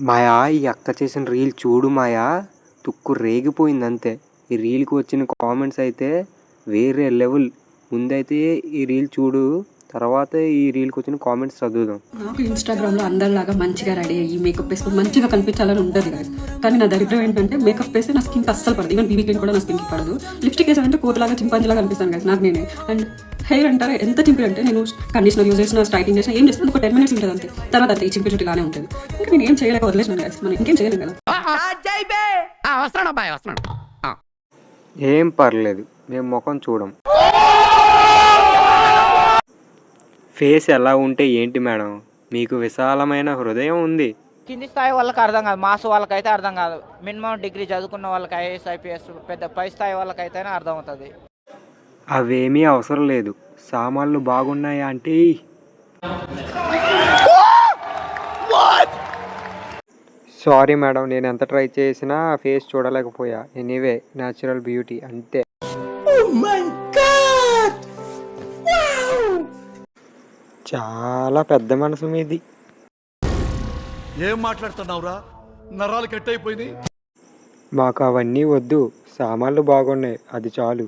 మాయా ఈ అక్క చేసిన రీల్ చూడు మాయా, తుక్కు రేగిపోయింది అంతే. ఈ రీల్కి వచ్చిన కామెంట్స్ అయితే వేరే లెవెల్. ముందైతే ఈ రీల్ చూడు, తర్వాత ఈ రీల్కి వచ్చిన కామెంట్స్ చదువుదాం. నాకు ఇన్స్టాగ్రామ్లో అందరిలాగా మంచిగా రెడీ అయ్యి మేకప్ వేసుకొని మంచిగా కనిపించాలని ఉంటుంది కదా, కానీ నా దరిద్రం ఏంటంటే మేకప్ వేస్తే నా స్కిన్కి అస్సలు పడదు. ఈవెన్ బీబీ క్రీమ్ కూడా నా స్కిన్కి పడదు. లిప్స్టిక్ వేసానంటే కోతలాగా చింపాంజీలాగా కనిపిస్తాను కదా నాకు నేనే. అండ్ హెయిర్ అంటారా ఎంత చింపి అంటే నేను కండిషనర్ యూజ్ చేసిన, స్ట్రైటింగ్ చేసిన, ఏం చేస్తే ఒక 10 minutes ఉంటుంది అంతే. తర్వాత అంతే ఈ చింపి చుట్టిలానే ఉంటుంది. ఇంకా నేను ఏం చేయలేక వదిలేసినాను కదా, మనం ఇంకేం చేయలేం కదా. ఏం పర్లేదు, మేము ముఖం చూడం. ఫేస్ ఎలా ఉంటే ఏంటి మేడం, మీకు విశాలమైన హృదయం ఉంది. కింది స్థాయి వాళ్ళకి అర్థం కాదు, మాస్ వాళ్ళకైతే అర్థం కాదు. మినిమం డిగ్రీ చదువుకున్న వాళ్ళకి ఐఏఎస్ ఐపీఎస్ పెద్ద పై స్థాయి వాళ్ళకైతేనే అర్థం అవుతుంది. అవేమీ అవసరం లేదు. సామాన్లు బాగున్నాయా ఆంటీ? సారీ మేడం, నేను ఎంత ట్రై చేసినా ఫేస్ చూడలేకపోయా. ఎనీవే, న్యాచురల్ బ్యూటీ అంతే. చాలా పెద్ద మనసు మీది. ఏం మాట్లాడుతున్నావురా, నరాలు కట్ అయిపోయింది. మాకు అవన్నీ వద్దు, సామాన్లు బాగున్నాయి అది చాలు.